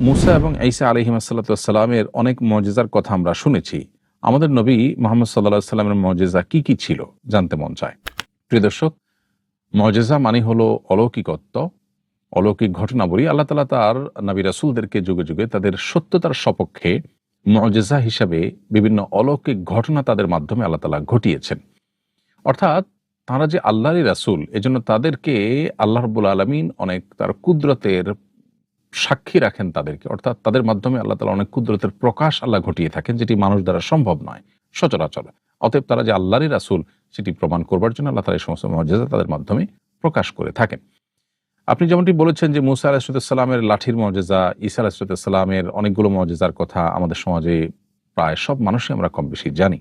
মুসা এবং ঈসা আলাইহিসসালামের অনেক মুজিজার কথা আমরা শুনেছি। আমাদের নবী মুহাম্মদ সাল্লাল্লাহু আলাইহি সাল্লামের মুজিজা কি কি ছিল জানতে মন চায়। প্রিয় দর্শক, মুজিজা মানে হলো অলৌকিকত্ব, অলৌকিক ঘটনাবলী। আল্লাহ তাআলা তার নবী রাসূলদেরকে যুগে যুগে তাদের সত্যতার সপক্ষে মুজিজা হিসাবে বিভিন্ন অলৌকিক ঘটনা তাদের মাধ্যমে আল্লাহ তাআলা ঘটিয়েছেন। অর্থাৎ তারা যে আল্লাহরই রাসূল, এজন্য তাদেরকে আল্লাহ রাব্বুল আলামিন অনেক তার কুদরতের সাক্ষী রাখেন তাদেরকে। অর্থাৎ তাদের মাধ্যমে আল্লাহ তাআলা অনেক কুদরতের প্রকাশ আল্লাহ ঘটিয়ে থাকেন, যেটি মানুষ দ্বারা সম্ভব নয় সচরাচর। অতএব তারা যে আল্লাহরই রাসূল সেটি প্রমাণ করবার জন্য আল্লাহ তাআলা এই সমস্ত মুজিজা তাদের মাধ্যমে প্রকাশ করে থাকেন। আপনি যেমনটি বলেছেন যে মুসা আলাইহিস সালামের লাঠির মুজিজা, ঈসা আলাইহিস সালামের অনেকগুলো মুজিজার কথা আমাদের সমাজে প্রায় সব মানুষই আমরা কম বেশি জানি।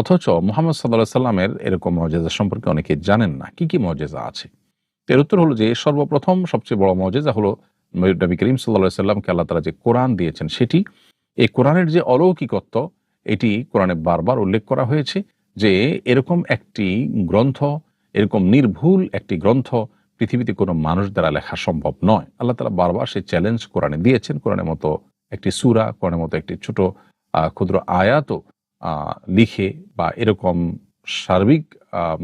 অথচ মুহাম্মদ সাল্লাল্লাহু আলাইহি সাল্লামের এরকম মুজিজা সম্পর্কে অনেকে জানেন না। কি কি মুজিজা আছে? এর উত্তর হলো যে সর্বপ্রথম সবচেয়ে বড় মুজিজা হলো নবী করিম সাল্লাল্লাহু আলাইহি সাল্লামকে আল্লাহ তাআলা যে কোরআন দিয়েছেন সেটি। এই কোরআনের যে অলৌকিকত্ব, এটি কোরআনে বারবার উল্লেখ করা হয়েছে যে এরকম একটি গ্রন্থ, এরকম নির্ভুল একটি গ্রন্থ পৃথিবীতে কোনো মানুষ দ্বারা লেখা সম্ভব নয়। আল্লাহ তাআলা বারবার সেই চ্যালেঞ্জ কোরআনে দিয়েছেন। কোরআনের মতো একটি সূরা, কোরআনের মতো একটি ছোট ক্ষুদ্র আয়াতও লিখে বা এরকম সার্বিক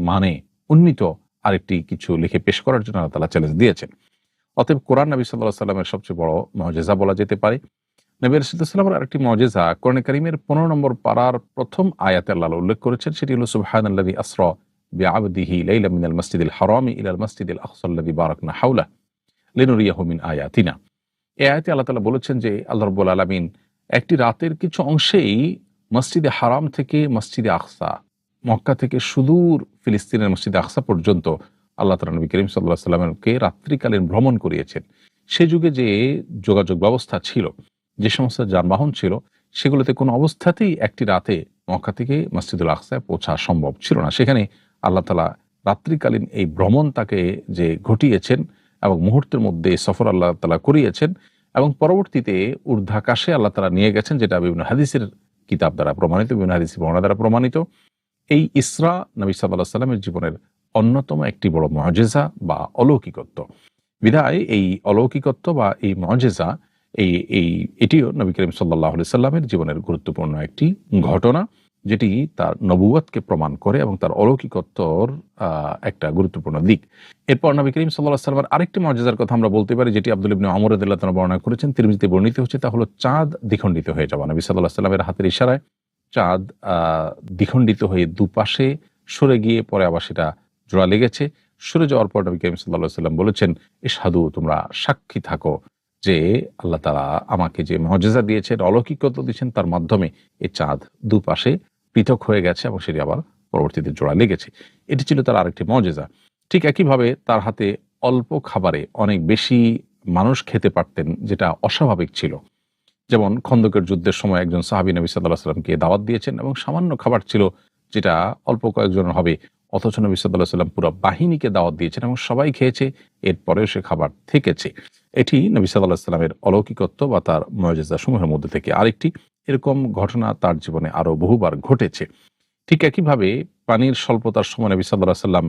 মানে উন্নীত আরেকটি কিছু লিখে পেশ করার জন্য আল্লাহ তাআলা চ্যালেঞ্জ দিয়েছেন। অতএব কোরআন নবী সাল্লাল্লাহু আলাইহি সাল্লামের সবচেয়ে বড় মুজিজা বলা যেতে পারে। নবী রাসূলুল্লাহ সাল্লাল্লাহু আলাইহি ওয়াসাল্লামের আরেকটি মুজিজা কোরআনে কারীমের ১৫ নম্বর পারার প্রথম আয়াতে আল্লাহ উল্লেখ করেছেন, সেটি হলো সুবহানাল্লাযী আসরা বিআবদিহি লাইলাম মিনাল মাসজিদিল হারামি ইলাল মাসজিদিল আকসাল্লাযী বারাকনা হাওলাহু লিনুরিয়াহু মিন আয়াতিনা। এই আয়াতে আল্লাহ তাআলা বলেছেন যে আল্লাহ রাব্বুল আলামিন একটি রাতের কিছু অংশেই মসজিদে হারাম থেকে মসজিদে আকসা, মক্কা থেকে সুদূর ফিলিস্তিনের মসজিদে আকসা পর্যন্ত আল্লাহ তাআলা নবী করিম সাল্লাল্লাহু আলাইহি সাল্লামকে রাত্রিকালীন ভ্রমণ করিয়েছেন। সে যুগে যে যোগাযোগ ব্যবস্থা ছিল, যে সমস্ত যানবাহন ছিল, সেগুলোতে কোনো অবস্থাতেই একটি রাতে মক্কা থেকে মসজিদুল আকসায় পৌঁছা সম্ভব ছিল না। সেখানে আল্লাহ তাআলা রাত্রিকালীন এই ভ্রমণ তাকে যে ঘটিয়েছেন এবং মুহূর্তের মধ্যে সফর আল্লাহ তাআলা করিয়েছেন এবং পরবর্তীতে ঊর্ধ্বাকাশে আল্লাহ তাআলা নিয়ে গেছেন, যেটা বিভিন্ন হাদিসের কিতাব দ্বারা প্রমাণিত, বিভিন্ন হাদিসি বর্ণনা দ্বারা প্রমাণিত। এই ইসরা নবী সাল্লাল্লাহু আলাইহি সাল্লামের জীবনের অন্যতম একটি বড় মুজিজা বা অলৌকিকত্ব। বিধায় এই অলৌকিকত্ব বা এই মুজিজা এটিও নবী করিম সাল্লাল্লাহু আলাইহি সাল্লামের জীবনের গুরুত্বপূর্ণ একটি ঘটনা, যেটি তার নবুয়তকে প্রমাণ করে এবং তার অলৌকিকত্বর একটা গুরুত্বপূর্ণ দিক। এরপর নবী করিম সাল্লাল্লাহু আলাইহি সাল্লামের আরেকটি মুজিজার কথা আমরা বলতে পারি, যেটি আব্দুল্লাহ ইবনে ওমর রাদিয়াল্লাহু তাআলা বর্ণনা করেছেন, তিরমিজিতে বর্ণিত হচ্ছে। তা হলো চাঁদ দ্বিখণ্ডিত হয়ে যাওয়া। নবী সাল্লাল্লাহু আলাইহি সাল্লামের হাতের ইশারায় চাঁদ দ্বিখণ্ডিত হয়ে দুপাশে সরে গিয়ে পরে আবার সেটা জোড়া লেগেছে। সরে যাওয়ার পর নবী করিম সাল্লাল্লাহু আলাইহি সাল্লাম বলেছেন, ইশহাদু, তোমরা সাক্ষী থাকো যে আল্লাহ তাআলা আমাকে যে মুজিজা দিয়েছেন, অলৌকিকত্ব দিয়েছেন, তার মাধ্যমে এই চাঁদ দুপাশে পৃথক হয়ে গেছে এবং সেটি আবার পরবর্তীতে জোড়া লেগেছে। এটি ছিল তার আরেকটি মুজিজা। ঠিক একইভাবে তার হাতে অল্প খাবারে অনেক বেশি মানুষ খেতে পারতেন, যেটা অস্বাভাবিক ছিল। যেমন খন্দকের যুদ্ধের সময় একজন সাহাবী নবী সাল্লাল্লাহু আলাইহি সাল্লামকে দাওয়াত দিয়েছেন এবং সামান্য খাবার ছিল, যেটা অল্প কয়েকজনের হবে, অথচ নবী সাল্লাল্লাহু আলাইহি সাল্লাম পুরো বাহিনীকে দাওয়াত দিয়েছেন এবং সবাই খেয়েছে, এরপরেও সে খাবার থেকেছে। এটি নবী সাল্লাল্লাহু আলাইহি সাল্লামের অলৌকিকত্ব বা তার মুজিজা সমূহের মধ্যে থেকে আরেকটি। এরকম ঘটনা তার জীবনে আরো বহুবার ঘটেছে। ঠিক একইভাবে পানির স্বল্পতার সময় নবী সাল্লাল্লাহু আলাইহি সাল্লাম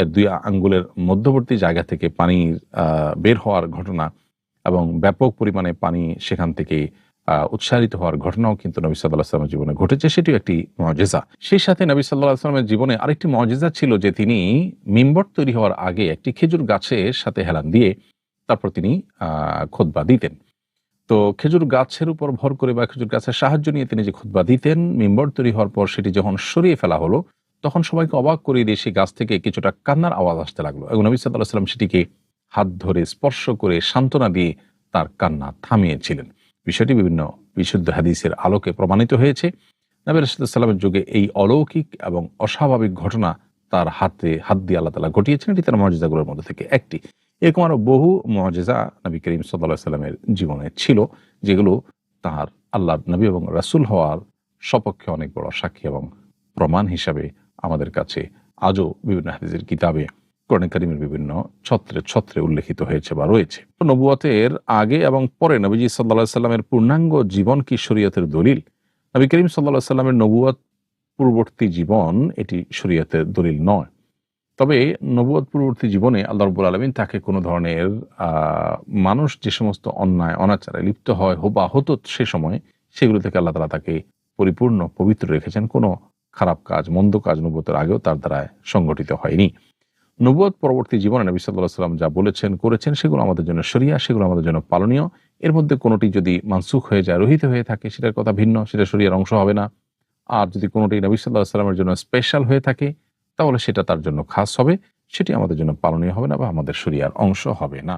এর ২ আঙ্গুলের মধ্যবর্তী জায়গা থেকে পানি বের হওয়ার ঘটনা এবং ব্যাপক পরিমাণে পানি সেখান থেকে উৎসারিত হওয়ার ঘটনাও কিন্তু নবী সাল্লাল্লাহু আলাইহি সাল্লামের জীবনে ঘটেছে। সেটিও একটি মুজিজা। সেই সাথে নবী সাল্লাল্লাহু আলাইহি সাল্লামের জীবনে আরেকটি মুজিজা ছিল যে তিনি মিম্বর তৈরি হওয়ার আগে একটি খেজুর গাছের সাথে হেলান দিয়ে তারপর তিনি খুতবা দিতেন। তো খেজুর গাছের উপর ভর করে বা খেজুর গাছের সাহায্য নিয়ে তিনি যে খুতবা দিতেন, মিম্বর তৈরি হওয়ার পর সেটি যখন সরিয়ে ফেলা হলো, তখন সবাইকে অবাক করিয়ে দিয়ে সেই গাছ থেকে কিছুটা কান্নার আওয়াজ আসতে লাগলো এবং নবী সাল্লাল্লাহু আলাইহি সাল্লাম সেটিকে হাত ধরে স্পর্শ করে সান্ত্বনা দিয়ে তার কান্না থামিয়েছিলেন। বিষয়টি বিভিন্ন বিশুদ্ধ হাদিসের আলোকে প্রমাণিত হয়েছে। নবী রাসূলুল্লাহ সাল্লাল্লাহু আলাইহি ওয়াসাল্লামের যুগে এই অলৌকিক এবং অস্বাভাবিক ঘটনা তার হাত দিয়ে আল্লাহ তাআলা ঘটিয়েছেন। এটি তার মুজিজাগুলোর মধ্যে থেকে একটি। এরকম আরো বহু মুজিজা নবী করিম সাল্লাল্লাহু আলাইহি সাল্লামের জীবনে ছিল, যেগুলো তার আল্লাহর নবী এবং রাসূল হওয়ার সপক্ষে অনেক বড় সাক্ষী এবং প্রমাণ হিসাবে আমাদের কাছে আজও বিভিন্ন হাদিসের কিতাবে, কোরআন কারীমের বিভিন্ন ছত্রে ছত্রে উল্লেখিত হয়েছে বা রয়েছে। নবুয়তের আগে এবং পরে নবীজি সাল্লাল্লাহু আলাইহি সাল্লামের পূর্ণাঙ্গ জীবন কি শরীয়তের দলিল? নবী করিম সাল্লাল্লাহু আলাইহি সাল্লামের নবুয়ত পূর্ববর্তী জীবন এটি শরীয়তের দলিল নয়। তবে নবুয়ত পূর্ববর্তী জীবনে আল্লাহ রাব্বুল আলামিন তাকে কোনো ধরনের মানুষ যে সমস্ত অন্যায় অনাচারে লিপ্ত হয় বা হতো সে সময়ে, সেগুলো থেকে আল্লাহ তাআলা তাকে পরিপূর্ণ পবিত্র রেখেছেন। কোনো খারাপ কাজ, মন্দ কাজ নবুয়তের আগেও তার দ্বারা সংগঠিত হয়নি। নবুয়ত পরবর্তী জীবনে নবী সাল্লাল্লাহু আলাইহি ওয়াসাল্লাম যা বলেছেন, করেছেন, সেগুলো আমাদের জন্য শরিয়া, সেগুলো আমাদের জন্য পালনীয়। এর মধ্যে কোনোটি যদি মানসুখ হয়ে যায়, রহিত হয়ে থাকে, সেটার কথা ভিন্ন, সেটা শরিয়ার অংশ হবে না। আর যদি কোনোটি নবী সাল্লাল্লাহু আলাইহি ওয়াসাল্লামের জন্য স্পেশাল হয়ে থাকে, তাহলে সেটা তার জন্য খাস হবে, সেটি আমাদের জন্য পালনীয় হবে না বা আমাদের শরিয়ার অংশ হবে না।